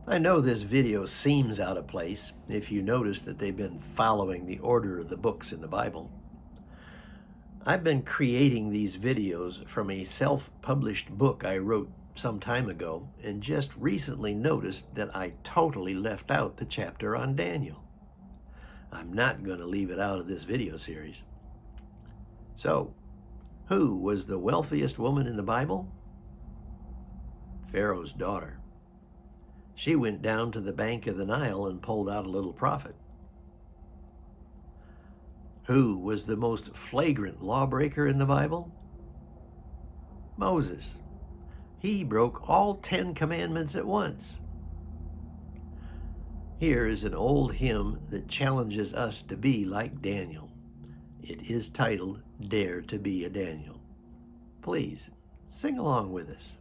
I know this video seems out of place if you notice that they've been following the order of the books in the Bible. I've been creating these videos from a self-published book I wrote some time ago and just recently noticed that I totally left out the chapter on Daniel. I'm not going to leave it out of this video series. So, who was the wealthiest woman in the Bible? Pharaoh's daughter. She went down to the bank of the Nile and pulled out a little profit. Who was the most flagrant lawbreaker in the Bible? Moses. He broke all 10 commandments at once. Here is an old hymn that challenges us to be like Daniel. It is titled, Dare to be a Daniel. Please, sing along with us.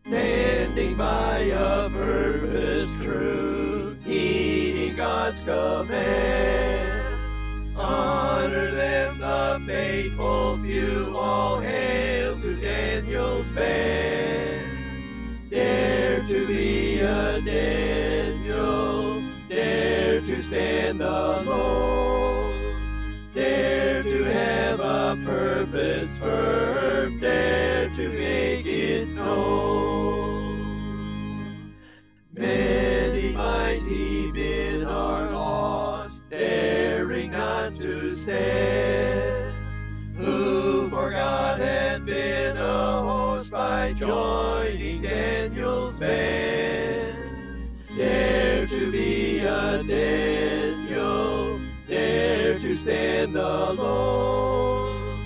Standing by a purpose true, heeding God's command. Honor them, the faithful few, all hail to Daniel's band. Dare to be a Daniel, dare to stand alone, dare to have a purpose firm, dare to make it known. Many mighty men are lost, daring not to stand, who for God had been a host by joining Daniel's band. Dare to be a Daniel, dare to stand alone,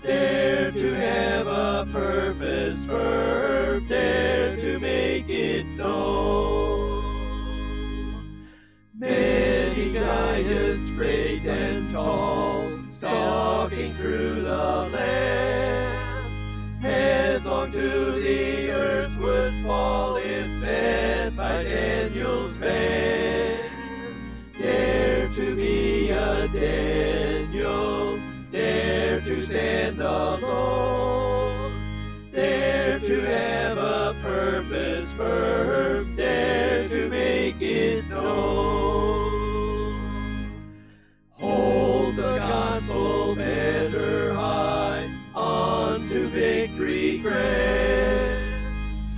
dare to have a purpose firm, dare to make it known. Many giants great and tall, stalking through the land, headlong to the earth would fall if met by Daniel's band. Dare to be a Daniel, dare to stand alone, dare to have a purpose firm, dare to make it known. Hold the gospel banner high, on to victory grand.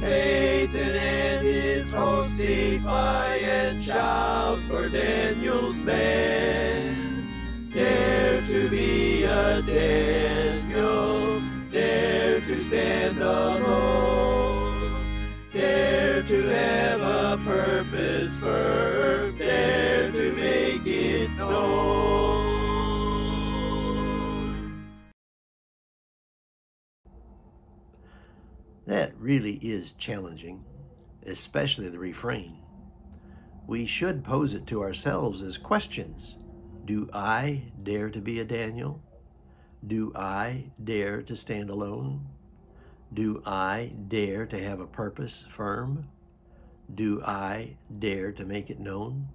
Satan and his host defy and shout for Daniel's band. Dare to be a Daniel, dare to stand alone, dare to have a purpose firm, dare to make it known. That really is challenging, especially the refrain. We should pose it to ourselves as questions. Do I dare to be a Daniel? Do I dare to stand alone? Do I dare to have a purpose firm? Do I dare to make it known?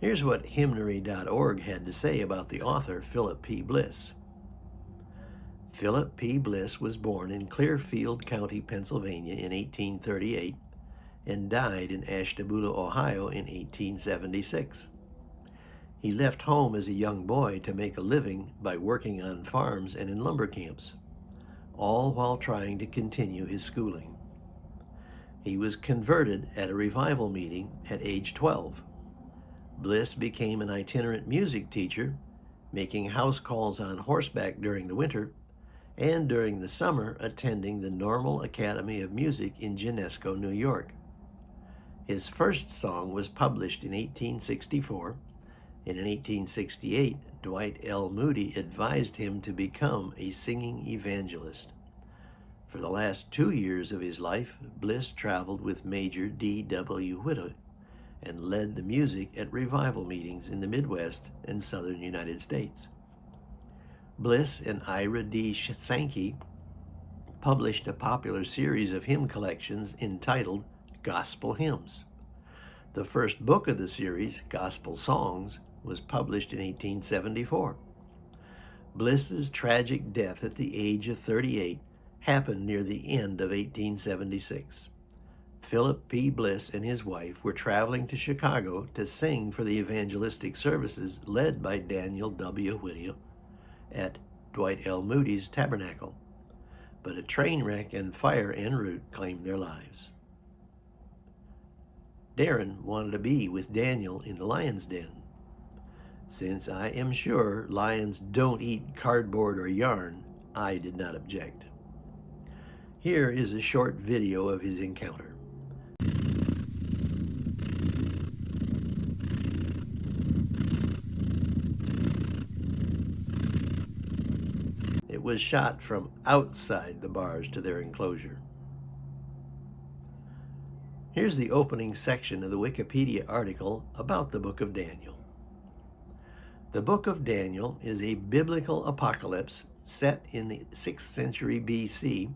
Here's what hymnary.org had to say about the author Philip P. Bliss. Philip P. Bliss was born in Clearfield County, Pennsylvania in 1838 and died in Ashtabula, Ohio in 1876. He left home as a young boy to make a living by working on farms and in lumber camps, all while trying to continue his schooling. He was converted at a revival meeting at age 12. Bliss became an itinerant music teacher, making house calls on horseback during the winter, and during the summer attending the Normal Academy of Music in Genesco, New York. His first song was published in 1864, and in 1868, Dwight L. Moody advised him to become a singing evangelist. For the last 2 years of his life, Bliss traveled with Major D.W. Whittle and led the music at revival meetings in the Midwest and Southern United States. Bliss and Ira D. Sankey published a popular series of hymn collections entitled Gospel Hymns. The first book of the series, Gospel Songs, was published in 1874. Bliss's tragic death at the age of 38 happened near the end of 1876. Philip P. Bliss and his wife were traveling to Chicago to sing for the evangelistic services led by Daniel W. Whittier at Dwight L. Moody's Tabernacle, but a train wreck and fire en route claimed their lives. Darren wanted to be with Daniel in the lion's den. Since I am sure lions don't eat cardboard or yarn, I did not object. Here is a short video of his encounter. It was shot from outside the bars to their enclosure. Here's the opening section of the Wikipedia article about the Book of Daniel. The Book of Daniel is a biblical apocalypse set in the 6th century BC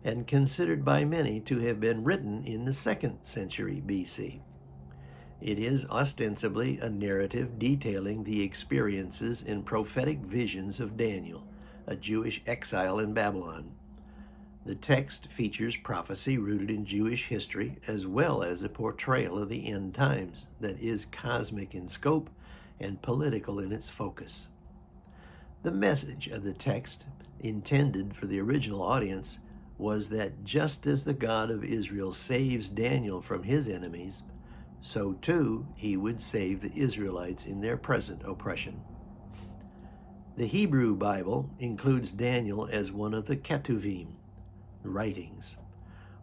and considered by many to have been written in the 2nd century BC. It is ostensibly a narrative detailing the experiences and prophetic visions of Daniel, a Jewish exile in Babylon. The text features prophecy rooted in Jewish history as well as a portrayal of the end times that is cosmic in scope and political in its focus. The message of the text, intended for the original audience, was that just as the God of Israel saves Daniel from his enemies, so too he would save the Israelites in their present oppression. The Hebrew Bible includes Daniel as one of the Ketuvim, writings,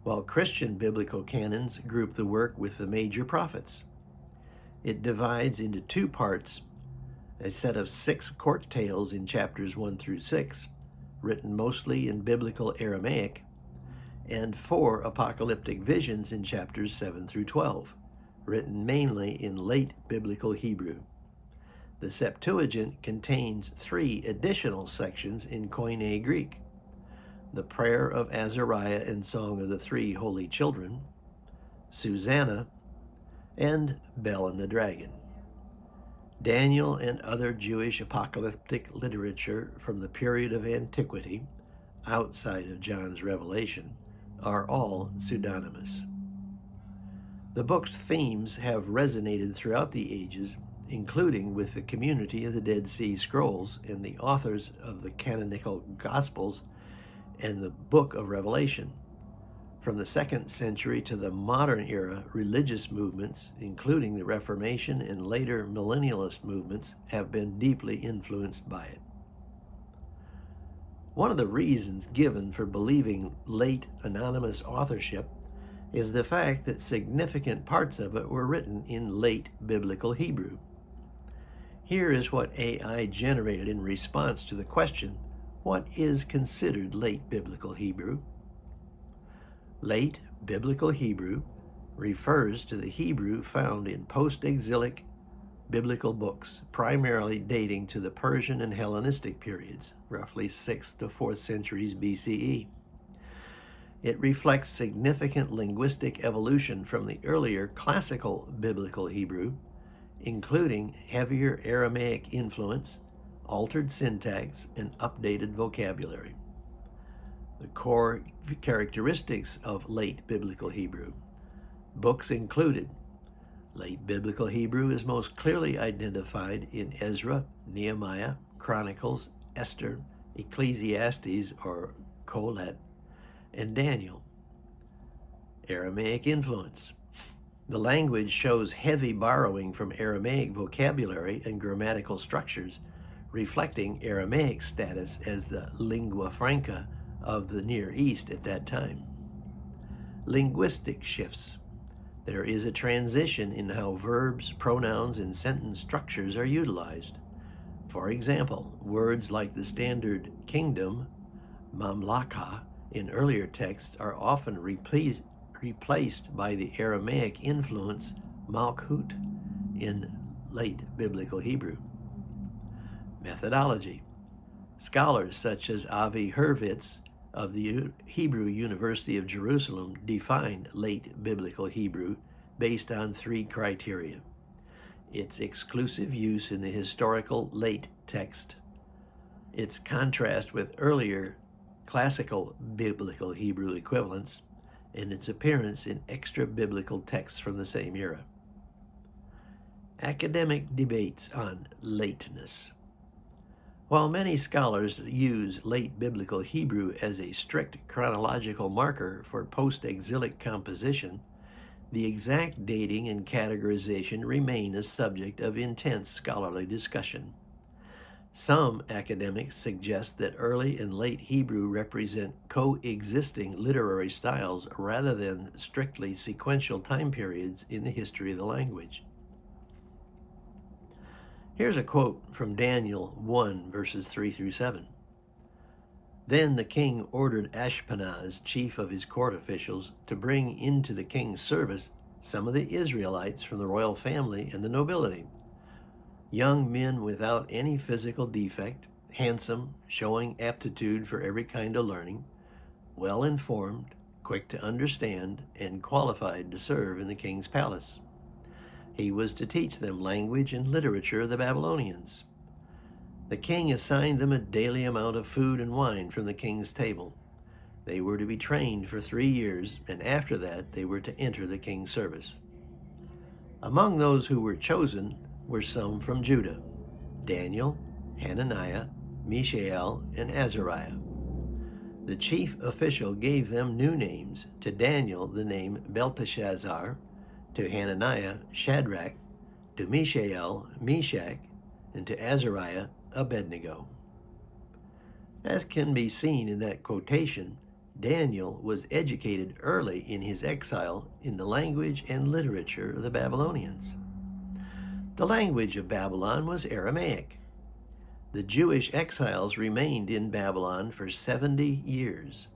while Christian biblical canons group the work with the major prophets. It divides into two parts, a set of 6 court tales in chapters 1 through 6, written mostly in biblical Aramaic, and 4 apocalyptic visions in chapters 7 through 12, written mainly in late biblical Hebrew. The Septuagint contains 3 additional sections in Koine Greek: the Prayer of Azariah and Song of the 3 Holy Children, Susanna, and Bel and the Dragon. Daniel and other Jewish apocalyptic literature from the period of antiquity, outside of John's Revelation, are all pseudonymous. The book's themes have resonated throughout the ages, including with the community of the Dead Sea Scrolls and the authors of the canonical Gospels and the Book of Revelation. From the 2nd century to the modern era, religious movements, including the Reformation and later millennialist movements, have been deeply influenced by it. One of the reasons given for believing late anonymous authorship is the fact that significant parts of it were written in late biblical Hebrew. Here is what AI generated in response to the question, what is considered late biblical Hebrew? Late biblical Hebrew refers to the Hebrew found in post-exilic biblical books, primarily dating to the Persian and Hellenistic periods, roughly 6th to 4th centuries BCE. It reflects significant linguistic evolution from the earlier classical biblical Hebrew, including heavier Aramaic influence, altered syntax, and updated vocabulary. The core characteristics of late biblical Hebrew. Books included. Late biblical Hebrew is most clearly identified in Ezra, Nehemiah, Chronicles, Esther, Ecclesiastes or Kohelet, and Daniel. Aramaic influence. The language shows heavy borrowing from Aramaic vocabulary and grammatical structures, reflecting Aramaic status as the lingua franca of the Near East at that time. Linguistic shifts. There is a transition in how verbs, pronouns, and sentence structures are utilized. For example, words like the standard kingdom, mamlaka, in earlier texts are often replaced by the Aramaic influence malchut in late biblical Hebrew. Methodology. Scholars such as Avi Hurwitz of the Hebrew University of Jerusalem defined late biblical Hebrew based on 3 criteria: its exclusive use in the historical late text, its contrast with earlier classical biblical Hebrew equivalents, and its appearance in extra-biblical texts from the same era. Academic debates on lateness. While many scholars use late biblical Hebrew as a strict chronological marker for post-exilic composition, the exact dating and categorization remain a subject of intense scholarly discussion. Some academics suggest that early and late Hebrew represent coexisting literary styles rather than strictly sequential time periods in the history of the language. Here's a quote from Daniel 1, verses 3 through 7. Then the king ordered Ashpenaz, chief of his court officials, to bring into the king's service some of the Israelites from the royal family and the nobility, young men without any physical defect, handsome, showing aptitude for every kind of learning, well-informed, quick to understand, and qualified to serve in the king's palace. He was to teach them language and literature of the Babylonians. The king assigned them a daily amount of food and wine from the king's table. They were to be trained for 3 years, and after that they were to enter the king's service. Among those who were chosen were some from Judah: Daniel, Hananiah, Mishael, and Azariah. The chief official gave them new names: to Daniel the name Belteshazzar, to Hananiah Shadrach, to Mishael Meshach, and to Azariah Abednego. As can be seen in that quotation, Daniel was educated early in his exile in the language and literature of the Babylonians. The language of Babylon was Aramaic. The Jewish exiles remained in Babylon for 70 years.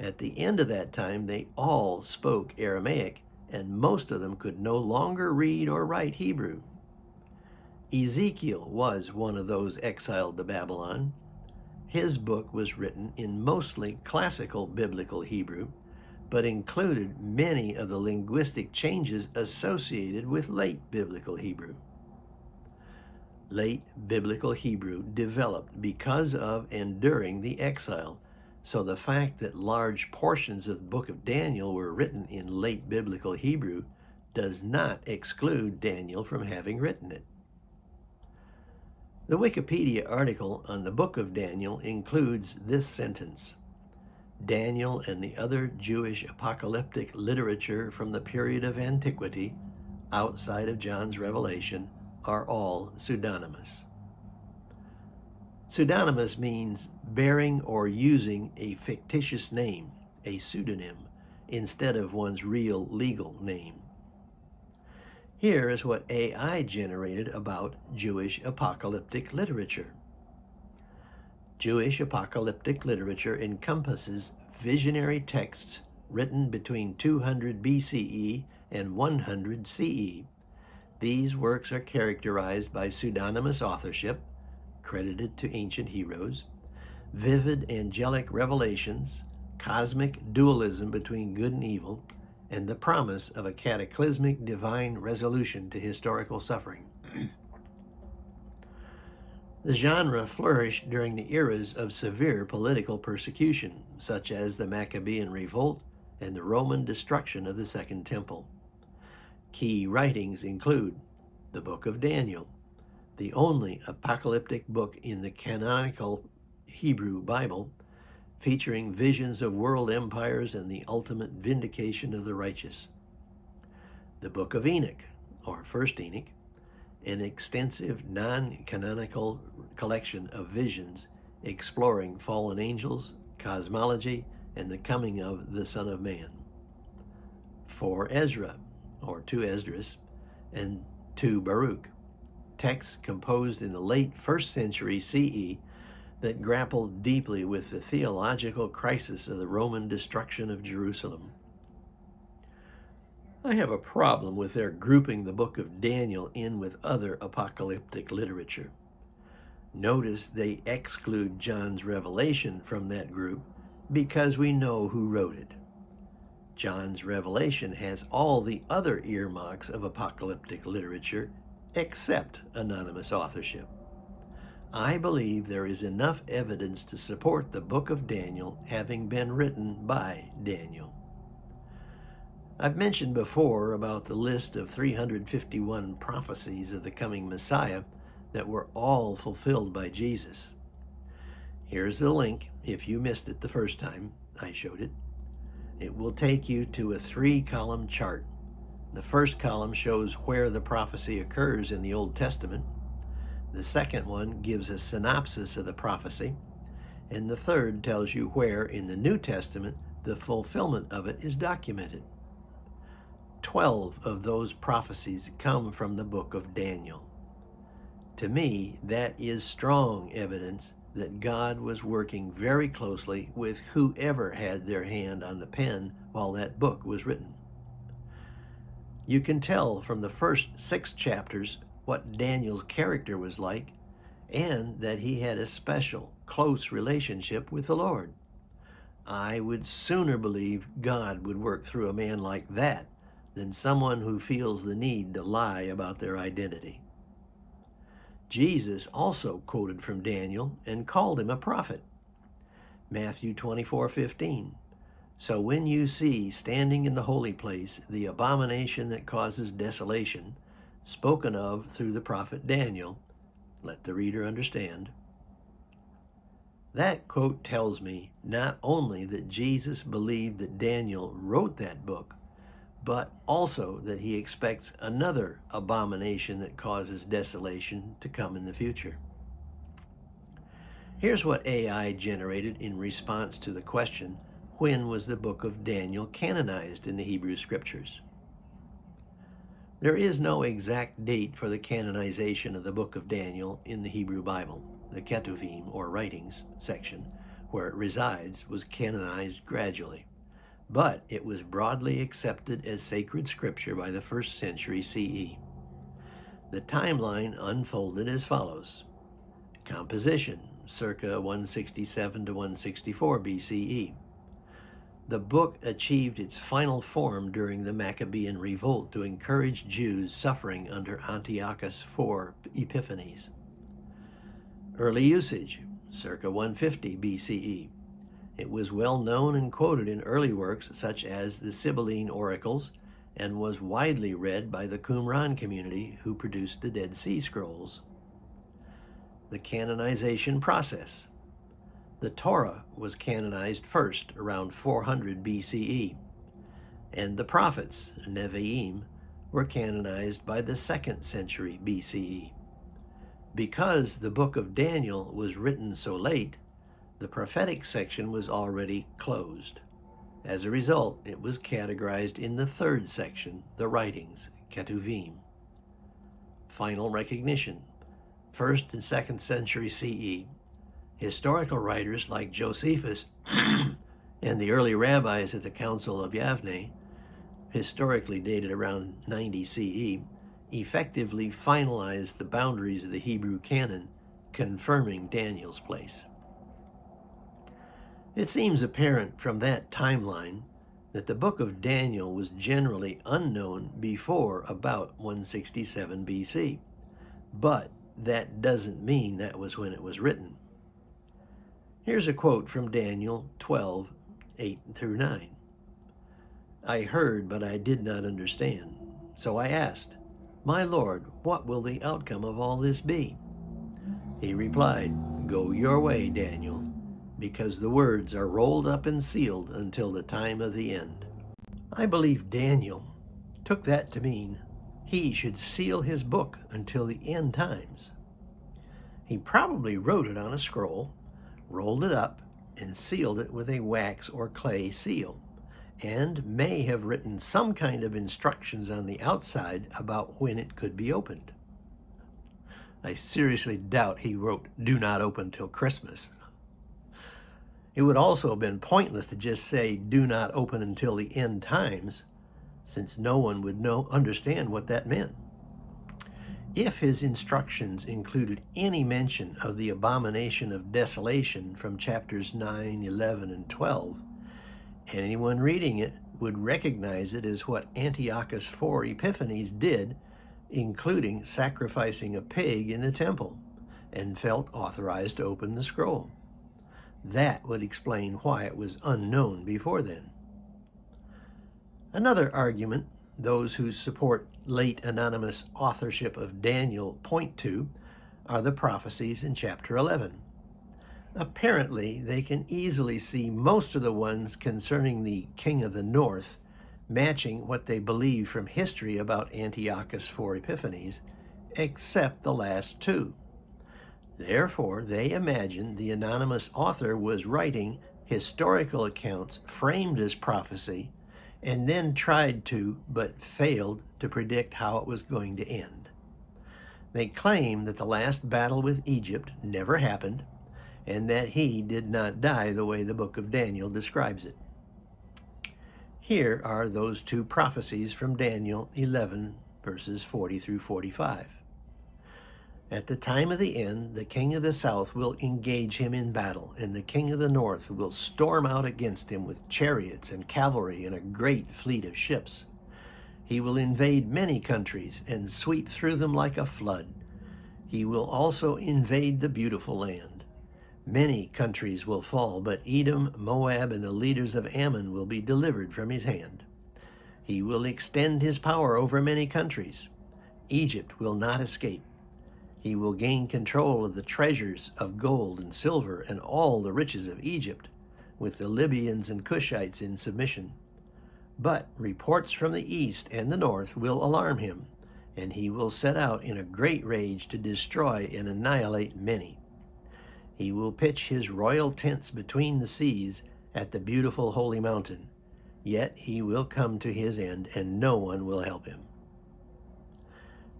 At the end of that time, they all spoke Aramaic, and most of them could no longer read or write Hebrew. Ezekiel was one of those exiled to Babylon. His book was written in mostly classical biblical Hebrew, but included many of the linguistic changes associated with late biblical Hebrew. Late biblical Hebrew developed because of and during the exile, so the fact that large portions of the book of Daniel were written in late biblical Hebrew does not exclude Daniel from having written it. The Wikipedia article on the book of Daniel includes this sentence: Daniel and the other Jewish apocalyptic literature from the period of antiquity, outside of John's Revelation, are all pseudonymous. Pseudonymous means bearing or using a fictitious name, a pseudonym, instead of one's real legal name. Here is what AI generated about Jewish apocalyptic literature. Jewish apocalyptic literature encompasses visionary texts written between 200 BCE and 100 CE. These works are characterized by pseudonymous authorship, credited to ancient heroes, vivid angelic revelations, cosmic dualism between good and evil, and the promise of a cataclysmic divine resolution to historical suffering. The genre flourished during the eras of severe political persecution, such as the Maccabean Revolt and the Roman destruction of the Second Temple. Key writings include the Book of Daniel, the only apocalyptic book in the canonical Hebrew Bible, featuring visions of world empires and the ultimate vindication of the righteous. The Book of Enoch, or First Enoch, an extensive non-canonical collection of visions exploring fallen angels, cosmology, and the coming of the Son of Man. 4 Ezra, or 2 Esdras, and 2 Baruch, texts composed in the late 1st century CE that grappled deeply with the theological crisis of the Roman destruction of Jerusalem. I have a problem with their grouping the book of Daniel in with other apocalyptic literature. Notice they exclude John's Revelation from that group because we know who wrote it. John's Revelation has all the other earmarks of apocalyptic literature except anonymous authorship. I believe there is enough evidence to support the book of Daniel having been written by Daniel. I've mentioned before about the list of 351 prophecies of the coming Messiah that were all fulfilled by Jesus. Here's the link if you missed it the first time I showed it. It will take you to a 3-column chart. The first column shows where the prophecy occurs in the Old Testament. The second one gives a synopsis of the prophecy. And the third tells you where in the New Testament the fulfillment of it is documented. 12 of those prophecies come from the book of Daniel. To me, that is strong evidence that God was working very closely with whoever had their hand on the pen while that book was written. You can tell from the first 6 chapters what Daniel's character was like, and that he had a special, close relationship with the Lord. I would sooner believe God would work through a man like that than someone who feels the need to lie about their identity. Jesus also quoted from Daniel and called him a prophet. Matthew 24:15. So when you see standing in the holy place the abomination that causes desolation, spoken of through the prophet Daniel, let the reader understand. That quote tells me not only that Jesus believed that Daniel wrote that book, but also that he expects another abomination that causes desolation to come in the future. Here's what AI generated in response to the question, when was the book of Daniel canonized in the Hebrew Scriptures? There is no exact date for the canonization of the book of Daniel in the Hebrew Bible. The Ketuvim, or writings, section, where it resides, was canonized gradually, but it was broadly accepted as sacred scripture by the 1st century CE. The timeline unfolded as follows. Composition, circa 167 to 164 BCE. The book achieved its final form during the Maccabean revolt to encourage Jews suffering under Antiochus IV Epiphanes. Early usage, circa 150 BCE. It was well known and quoted in early works such as the Sibylline Oracles and was widely read by the Qumran community who produced the Dead Sea Scrolls. The canonization process. The Torah was canonized first around 400 BCE, and the prophets, Nevi'im, were canonized by the 2nd century BCE. Because the book of Daniel was written so late, the prophetic section was already closed. As a result, it was categorized in the 3rd section, the writings, Ketuvim. Final recognition. 1st and 2nd century CE. Historical writers like Josephus and the early rabbis at the Council of Yavne, historically dated around 90 CE, effectively finalized the boundaries of the Hebrew canon, confirming Daniel's place. It seems apparent from that timeline that the book of Daniel was generally unknown before about 167 BC, but that doesn't mean that was when it was written. Here's a quote from Daniel 12:8-9. I heard, but I did not understand. So I asked, My Lord, what will the outcome of all this be? He replied, Go your way, Daniel, because the words are rolled up and sealed until the time of the end. I believe Daniel took that to mean he should seal his book until the end times. He probably wrote it on a scroll, rolled it up, and sealed it with a wax or clay seal, and may have written some kind of instructions on the outside about when it could be opened. I seriously doubt he wrote, "Do not open till Christmas." It would also have been pointless to just say, "Do not open until the end times," since no one would understand what that meant. If his instructions included any mention of the abomination of desolation from chapters 9, 11, and 12, anyone reading it would recognize it as what Antiochus IV Epiphanes did, including sacrificing a pig in the temple, and felt authorized to open the scroll. That would explain why it was unknown before then. Another argument those who support late anonymous authorship of Daniel point to are the prophecies in chapter 11. Apparently, they can easily see most of the ones concerning the king of the north matching what they believe from history about Antiochus IV Epiphanes, except the last two. Therefore, they imagine the anonymous author was writing historical accounts framed as prophecy, and then tried to, but failed to predict how it was going to end. They claim that the last battle with Egypt never happened, and that he did not die the way the book of Daniel describes it. Here are those two prophecies from Daniel 11, verses 40 through 45. At the time of the end, the king of the south will engage him in battle, and the king of the north will storm out against him with chariots and cavalry and a great fleet of ships. He will invade many countries and sweep through them like a flood. He will also invade the beautiful land. Many countries will fall, but Edom, Moab, and the leaders of Ammon will be delivered from his hand. He will extend his power over many countries. Egypt will not escape. He will gain control of the treasures of gold and silver and all the riches of Egypt, with the Libyans and Cushites in submission. But reports from the east and the north will alarm him, and he will set out in a great rage to destroy and annihilate many. He will pitch his royal tents between the seas at the beautiful holy mountain, yet he will come to his end, and no one will help him.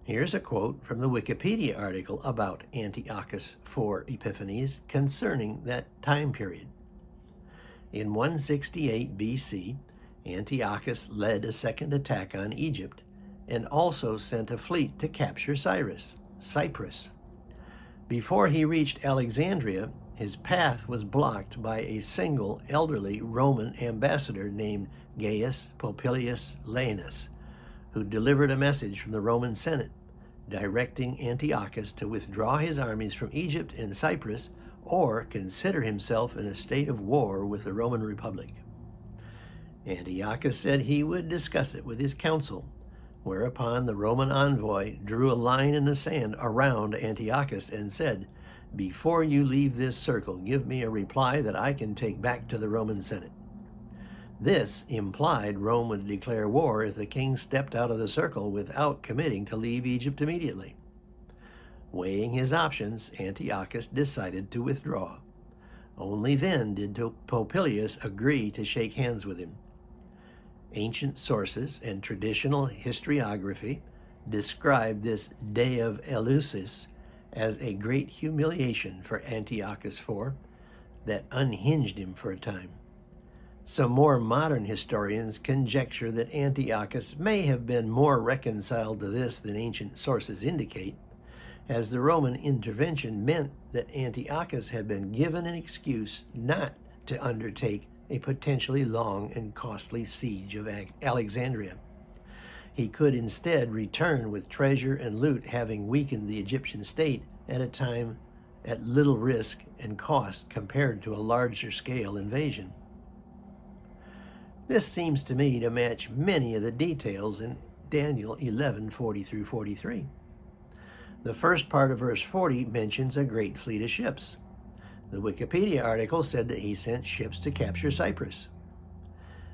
Here's a quote from the Wikipedia article about Antiochus IV Epiphanes concerning that time period. In 168 BC, Antiochus led a second attack on Egypt and also sent a fleet to capture Cyprus. Before he reached Alexandria, his path was blocked by a single elderly Roman ambassador named Gaius Popilius Laenas, who delivered a message from the Roman Senate directing Antiochus to withdraw his armies from Egypt and Cyprus or consider himself in a state of war with the Roman Republic. Antiochus said he would discuss it with his council, whereupon the Roman envoy drew a line in the sand around Antiochus and said, "Before you leave this circle, give me a reply that I can take back to the Roman Senate." This implied Rome would declare war if the king stepped out of the circle without committing to leave Egypt immediately. Weighing his options, Antiochus decided to withdraw. Only then did Popilius agree to shake hands with him. Ancient sources and traditional historiography describe this day of Eleusis as a great humiliation for Antiochus IV that unhinged him for a time. Some more modern historians conjecture that Antiochus may have been more reconciled to this than ancient sources indicate, as the Roman intervention meant that Antiochus had been given an excuse not to undertake a potentially long and costly siege of Alexandria. He could instead return with treasure and loot, having weakened the Egyptian state at a time at little risk and cost compared to a larger scale invasion. This seems to me to match many of the details in Daniel 11:40 through 43. The first part of verse 40 mentions a great fleet of ships. The Wikipedia article said that he sent ships to capture Cyprus.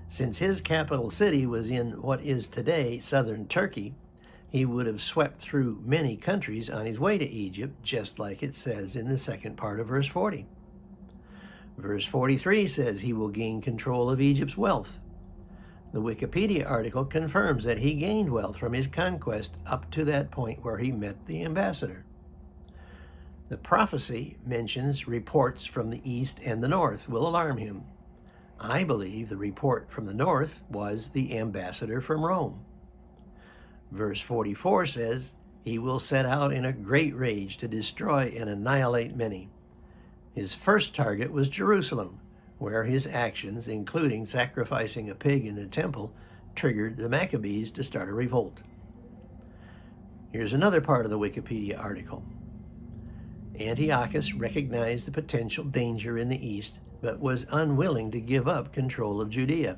Since his capital city was in what is today southern Turkey, he would have swept through many countries on his way to Egypt, just like it says in the second part of verse 40. Verse 43 says he will gain control of Egypt's wealth. The Wikipedia article confirms that he gained wealth from his conquest up to that point where he met the ambassador. The prophecy mentions reports from the east and the north will alarm him. I believe the report from the north was the ambassador from Rome. Verse 44 says He will set out in a great rage to destroy and annihilate many. His first target was Jerusalem, where his actions, including sacrificing a pig in the temple, triggered the Maccabees to start a revolt. Here's another part of the Wikipedia article. Antiochus recognized the potential danger in the east, but was unwilling to give up control of Judea.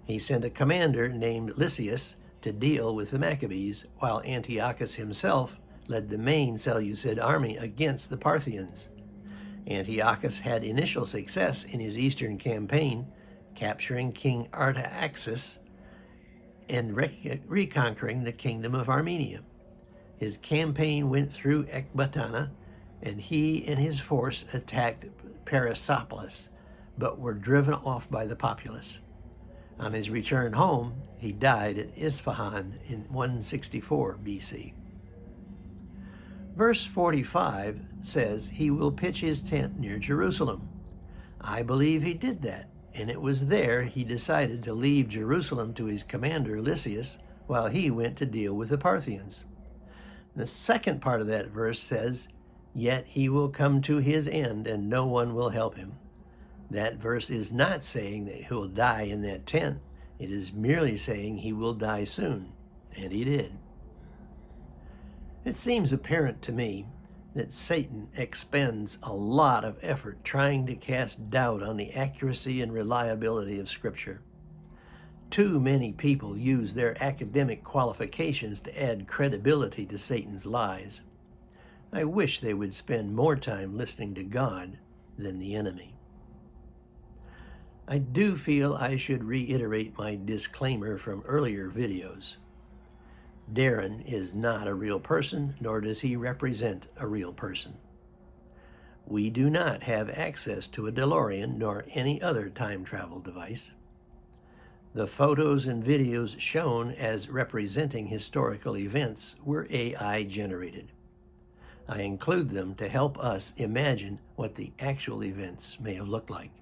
He sent a commander named Lysias to deal with the Maccabees, while Antiochus himself led the main Seleucid army against the Parthians. Antiochus had initial success in his eastern campaign, capturing King Artaxerxes and reconquering the kingdom of Armenia. His campaign went through Ecbatana, and he and his force attacked Persepolis, but were driven off by the populace. On his return home, he died at Isfahan in 164 BC. Verse 45 says he will pitch his tent near Jerusalem. I believe he did that, and it was there he decided to leave Jerusalem to his commander Lysias while he went to deal with the Parthians. The second part of that verse says, "Yet he will come to his end, and no one will help him." That verse is not saying that he will die in that tent. It is merely saying he will die soon, and he did. It seems apparent to me that Satan expends a lot of effort trying to cast doubt on the accuracy and reliability of Scripture. Too many people use their academic qualifications to add credibility to Satan's lies. I wish they would spend more time listening to God than the enemy. I do feel I should reiterate my disclaimer from earlier videos. Darren is not a real person, nor does he represent a real person. We do not have access to a DeLorean nor any other time travel device. The photos and videos shown as representing historical events were AI generated. I include them to help us imagine what the actual events may have looked like.